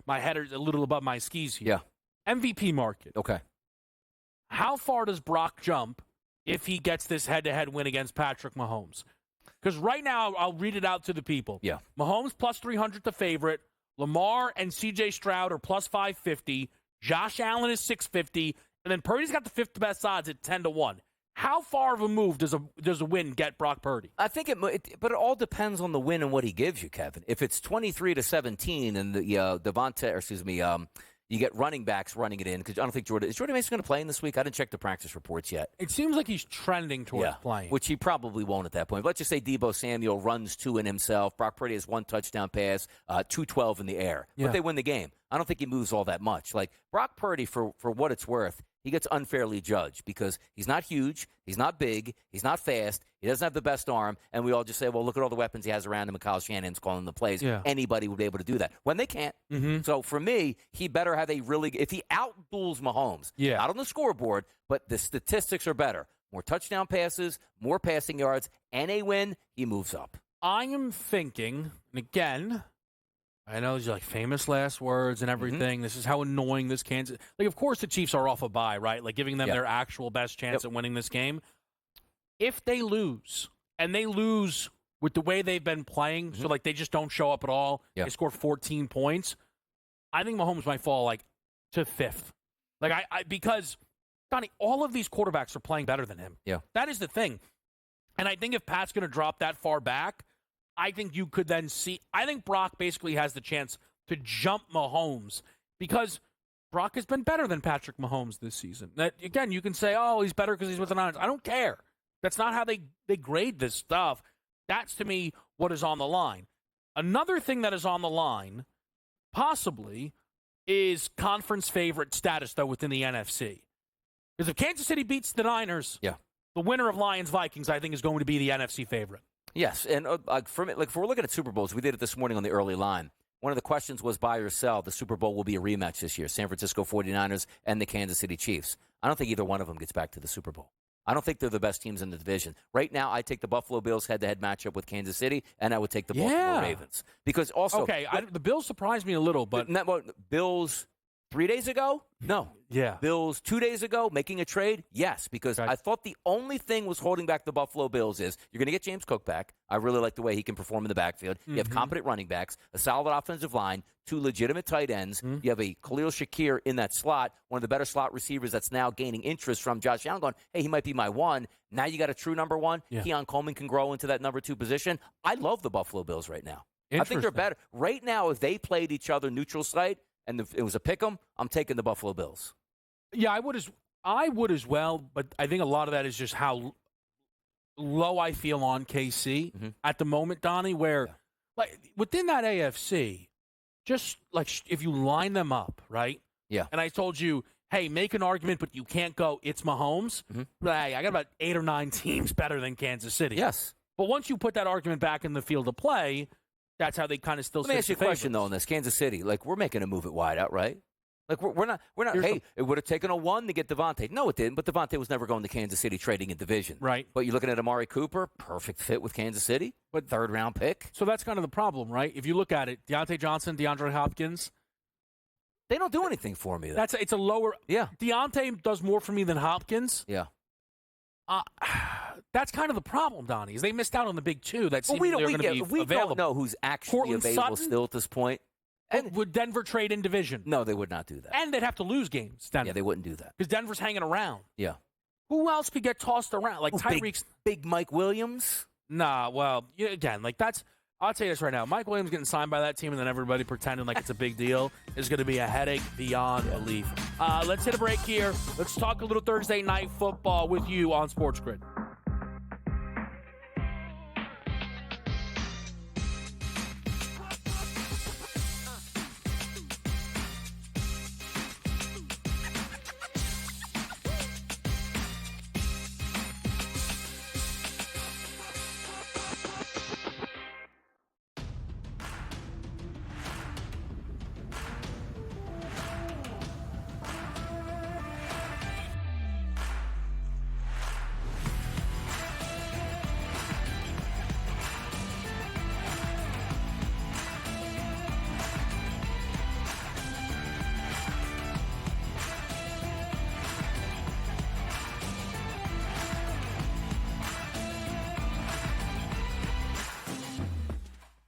my head is a little above my skis here. Yeah. MVP market. Okay. How far does Brock jump if he gets this head-to-head win against Patrick Mahomes? Because right now, I'll read it out to the people. Yeah. Mahomes plus 300 the favorite. Lamar and C.J. Stroud are plus 550. Josh Allen is 650. And then Purdy's got the fifth best odds at 10-1. How far of a move does a win get Brock Purdy? I think but it all depends on the win and what he gives you, Kevin. If it's 23-17 and you get running backs running it in, because I don't think Jordan Mason going to play in this week? I didn't check the practice reports yet. It seems like he's trending towards playing. Which he probably won't at that point. But let's just say Deebo Samuel runs two in himself. Brock Purdy has one touchdown pass, 212 in the air. Yeah. But they win the game. I don't think he moves all that much. Like, Brock Purdy, for what it's worth, he gets unfairly judged because he's not huge, he's not big, he's not fast, he doesn't have the best arm, and we all just say, well, look at all the weapons he has around him, and Kyle Shanahan's calling the plays. Yeah. Anybody would be able to do that. When they can't. Mm-hmm. So for me, he better have if he outduels Mahomes, not on the scoreboard, but the statistics are better. More touchdown passes, more passing yards, and a win, he moves up. I am thinking, and again, I know these are like famous last words and everything. Mm-hmm. This is how annoying this Kansas. Like, of course, the Chiefs are off a bye, right? Like, giving them their actual best chance at winning this game. If they lose, and they lose with the way they've been playing, so like they just don't show up at all, they score 14 points, I think Mahomes might fall like to fifth. Like, because, Donnie, all of these quarterbacks are playing better than him. Yeah. That is the thing. And I think if Pat's going to drop that far back, I think you could then see – I think Brock basically has the chance to jump Mahomes because Brock has been better than Patrick Mahomes this season. That, again, you can say, oh, he's better because he's with the Niners. I don't care. That's not how they grade this stuff. That's, to me, what is on the line. Another thing that is on the line, possibly, is conference favorite status, though, within the NFC. Because if Kansas City beats the Niners, the winner of Lions-Vikings, I think, is going to be the NFC favorite. Yes, and if we're looking at Super Bowls, we did it this morning on the early line. One of the questions was buy or sell. The Super Bowl will be a rematch this year, San Francisco 49ers and the Kansas City Chiefs. I don't think either one of them gets back to the Super Bowl. I don't think they're the best teams in the division. Right now, I take the Buffalo Bills head-to-head matchup with Kansas City, and I would take the Baltimore Ravens. Because also... Okay, the Bills surprised me a little, but... Bills 3 days ago? No. Yeah. Bills 2 days ago making a trade? Yes, because I thought the only thing was holding back the Buffalo Bills is you're going to get James Cook back. I really like the way he can perform in the backfield. You have competent running backs, a solid offensive line, 2 legitimate tight ends. You have a Khalil Shakir in that slot, one of the better slot receivers that's now gaining interest from Josh Allen going, hey, he might be my one. Now you got a true number one. Yeah. Keon Coleman can grow into that number 2 position. I love the Buffalo Bills right now. I think they're better. Right now, if they played each other neutral site and it was a pick 'em, I'm taking the Buffalo Bills. Yeah, I would as well, but I think a lot of that is just how low I feel on KC at the moment, Donnie, where like within that AFC, just like if you line them up, right? Yeah. And I told you, hey, make an argument, but you can't go, it's Mahomes. Hey, I got about 8 or 9 teams better than Kansas City. Yes. But once you put that argument back in the field of play, that's how they kind of still Let me ask you a question, though, on this. Kansas City, like, we're making a move at wide out, right? Like, we're not, hey, it would have taken a 1 to get Devontae. No, it didn't, but Devontae was never going to Kansas City trading in division. Right. But you're looking at Amari Cooper, perfect fit with Kansas City, but 3rd-round pick. So that's kind of the problem, right? If you look at it, Deontay Johnson, DeAndre Hopkins. They don't do anything for me, though. It's a lower. Yeah. Deontay does more for me than Hopkins. Yeah. That's kind of the problem, Donnie, is they missed out on the big 2 that seemed we they're going to be we available. Don't know who's actually Courtland available Sutton? still at this point. And would Denver trade in division? No, they would not do that. And they'd have to lose games, Denver. Yeah, they wouldn't do that. Because Denver's hanging around. Yeah. Who else could get tossed around? Like Tyreek's. Big Mike Williams? Nah, well, again, like that's. I'll tell you this right now. Mike Williams getting signed by that team and then everybody pretending like it's a big deal is going to be a headache beyond belief. Let's hit a break here. Let's talk a little Thursday night football with you on SportsGrid.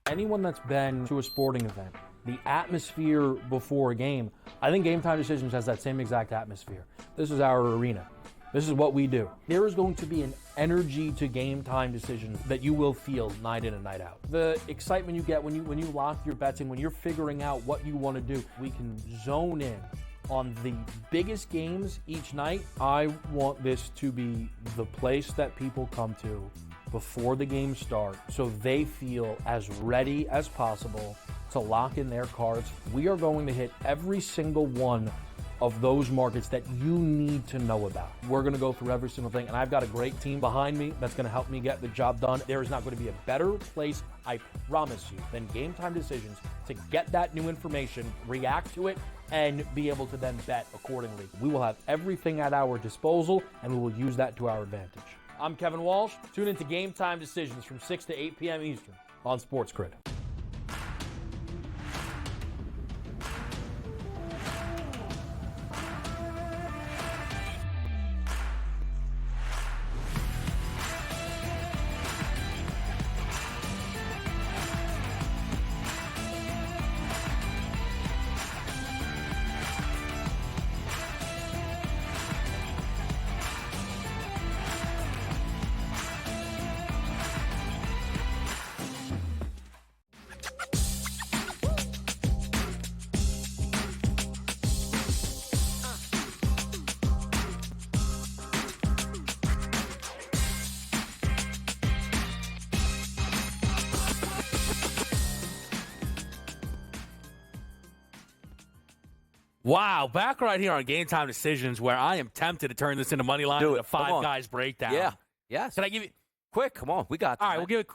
Anyone that's been to a sporting event, the atmosphere before a game, I think GameTime Decisions has that same exact atmosphere. This is our arena. This is what we do. There is going to be an energy to GameTime Decisions that you will feel night in and night out. The excitement you get when you lock your bets in, when you're figuring out what you want to do, we can zone in on the biggest games each night. I want this to be the place that people come to before the games start so they feel as ready as possible to lock in their cards. We are going to hit every single one of those markets that you need to know about. We're going to go through every single thing, and I've got a great team behind me that's going to help me get the job done. There is not going to be a better place, I promise you, than GameTime Decisions to get that new information, react to it, and be able to then bet accordingly. We will have everything at our disposal, and we will use that to our advantage. I'm Kevin Walsh. Tune into GameTime Decisions from 6 to 8 p.m. Eastern on SportsGrid. Wow, back right here on Game Time Decisions where I am tempted to turn this into money line with a Five Guys breakdown. Yeah. Yes. Can I give you quick? Come on, we got. All right, we'll give it.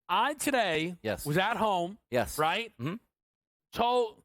I today was at home. Yes. Right. Mm-hmm. Told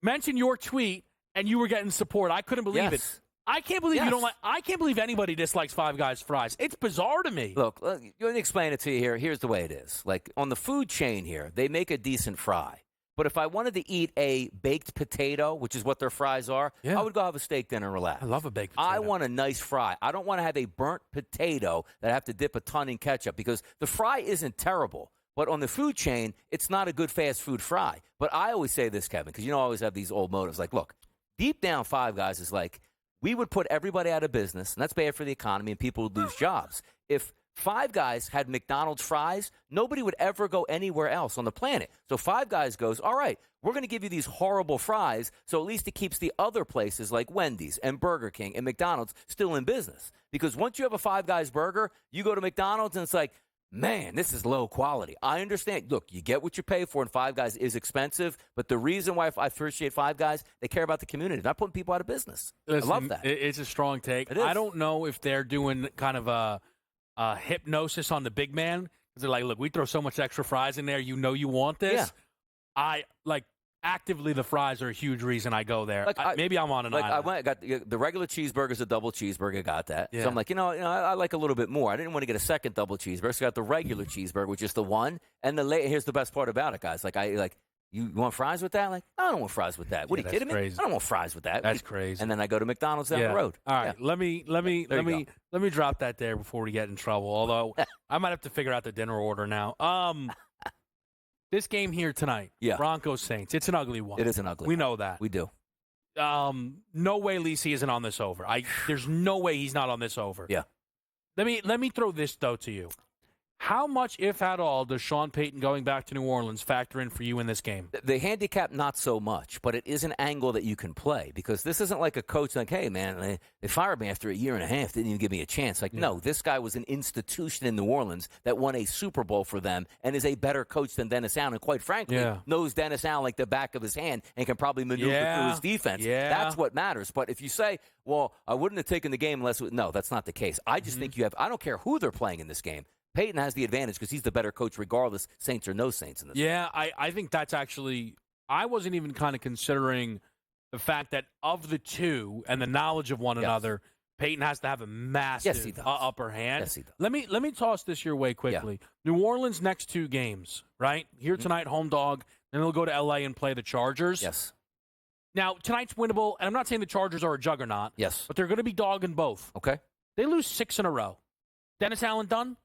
mentioned your tweet and you were getting support. I couldn't believe it. I can't believe you don't like. I can't believe anybody dislikes Five Guys fries. It's bizarre to me. Look, let me explain it to you here. Here's the way it is. Like on the food chain here, they make a decent fry. But if I wanted to eat a baked potato, which is what their fries are, I would go have a steak dinner and relax. I love a baked potato. I want a nice fry. I don't want to have a burnt potato that I have to dip a ton in ketchup because the fry isn't terrible. But on the food chain, it's not a good fast food fry. But I always say this, Kevin, because I always have these old motives. Like, look, deep down, Five Guys is like, we would put everybody out of business, and that's bad for the economy, and people would lose jobs. If Five Guys had McDonald's fries, nobody would ever go anywhere else on the planet. So Five Guys goes, all right, we're going to give you these horrible fries, so at least it keeps the other places like Wendy's and Burger King and McDonald's still in business. Because once you have a Five Guys burger, you go to McDonald's, and it's like, man, this is low quality. I understand. Look, you get what you pay for, and Five Guys is expensive. But the reason why I appreciate Five Guys, they care about the community, not putting people out of business. Listen, I love that. It's a strong take. I don't know if they're doing kind of a hypnosis on the big man. They're like, look, we throw so much extra fries in there. You know you want this. Yeah. Actively, the fries are a huge reason I go there. Maybe I'm on an island. I got the regular cheeseburger's a double cheeseburger. Got that. Yeah. So I'm like, I like a little bit more. I didn't want to get a second double cheeseburger, so I got the regular cheeseburger, which is the one. And here's the best part about it, guys. You want fries with that? Like, I don't want fries with that. What are you kidding me? I don't want fries with that. That's crazy. And then I go to McDonald's down the road. All right, let me drop that there before we get in trouble. Although I might have to figure out the dinner order now. This game here tonight, Broncos Saints. It's an ugly one. It is an ugly. We know that. We do. No way Lisi isn't on this over. There's no way he's not on this over. Yeah. Let me throw this though to you. How much, if at all, does Sean Payton going back to New Orleans factor in for you in this game? The handicap, not so much, but it is an angle that you can play because this isn't like a coach like, hey, man, they fired me after a year and a half, didn't even give me a chance. No, this guy was an institution in New Orleans that won a Super Bowl for them and is a better coach than Dennis Allen, and quite frankly, knows Dennis Allen like the back of his hand and can probably maneuver through his defense. Yeah. That's what matters. But if you say, well, I wouldn't have taken the game unless – no, that's not the case. I just think you have – I don't care who they're playing in this game. Peyton has the advantage because he's the better coach regardless, Saints or no Saints in this. Yeah, I think that's actually – I wasn't even kind of considering the fact that of the two and the knowledge of one another, Peyton has to have a massive upper hand. Yes, he does. Let me toss this your way quickly. Yeah. New Orleans' next two games, right? Here tonight, home dog. Then they'll go to L.A. and play the Chargers. Yes. Now, tonight's winnable, and I'm not saying the Chargers are a juggernaut. Yes. But they're going to be dogging both. Okay. They lose 6 in a row. Dennis Allen done?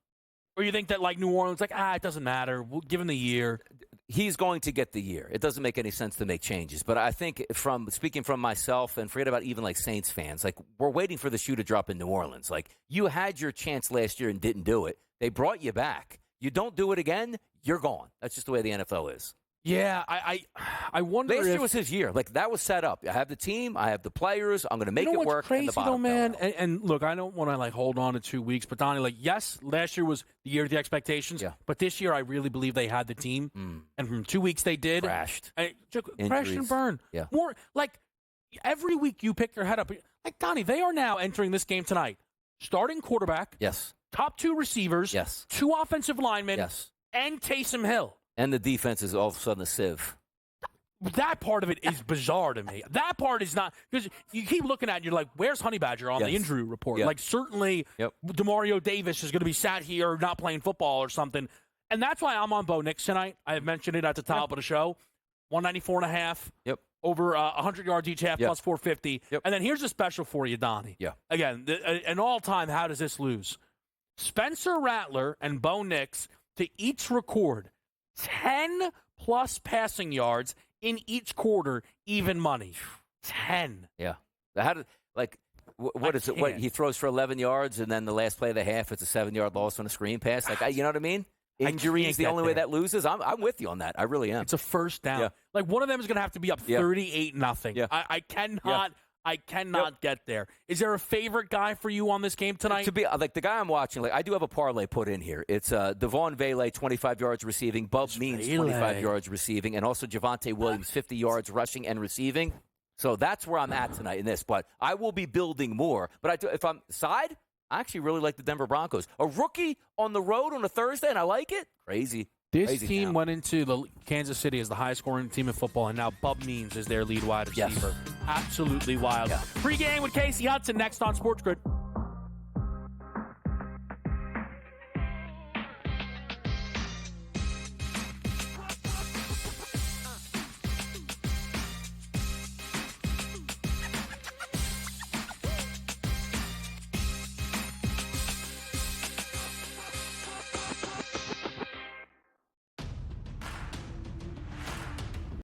Or you think that, New Orleans, it doesn't matter. We'll give him the year. He's going to get the year. It doesn't make any sense to make changes. But I think speaking from myself and forget about even Saints fans, we're waiting for the shoe to drop in New Orleans. You had your chance last year and didn't do it. They brought you back. You don't do it again, you're gone. That's just the way the NFL is. Yeah, I wonder last year was his year. That was set up. I have the team. I have the players. I'm going to make it work. Crazy and the bottom though, man. And look, I don't want to hold on to 2 weeks, but Donnie, yes, last year was the year of the expectations. Yeah. But this year, I really believe they had the team. And from 2 weeks, they did. Crashed. Crashed and burned. Yeah. More every week you pick your head up. Donnie, they are now entering this game tonight. Starting quarterback. Yes. Top 2 receivers. Yes. 2 offensive linemen. Yes. And Taysom Hill. And the defense is all of a sudden a sieve. That part of it is bizarre to me. That part is not, because you keep looking at it and you're like, where's Honey Badger on the injury report? Yep. Certainly DeMario Davis is going to be sat here not playing football or something. And that's why I'm on Bo Nix tonight. I have mentioned it at the top of the show. 194.5. Yep. Over 100 yards each half, plus 450. Yep. And then here's a special for you, Donnie. Yeah. Again, an all-time, how does this lose? Spencer Rattler and Bo Nix to each record 10-plus passing yards in each quarter, even money. 10. Yeah. What is it? What he throws for 11 yards, and then the last play of the half, it's a 7-yard loss on a screen pass. You know what I mean? Injury is the only way that loses. I'm with you on that. I really am. It's a first down. Yeah. One of them is going to have to be up 38-0. Yeah. I cannot. I cannot get there. Is there a favorite guy for you on this game tonight? To be the guy I'm watching, I do have a parlay put in here. It's Devon Vele, 25 yards receiving, Bub Means, 25 yards receiving, and also Javonte Williams, 50 yards rushing and receiving. So that's where I'm at tonight in this. But I will be building more. But if I'm side, I actually really like the Denver Broncos. A rookie on the road on a Thursday, and I like it. Crazy. This team went into the Kansas City as the highest scoring team in football, and now Bub Means is their lead wide receiver. Absolutely wild. Yeah. Pre-game with Casey Hudson next on SportsGrid.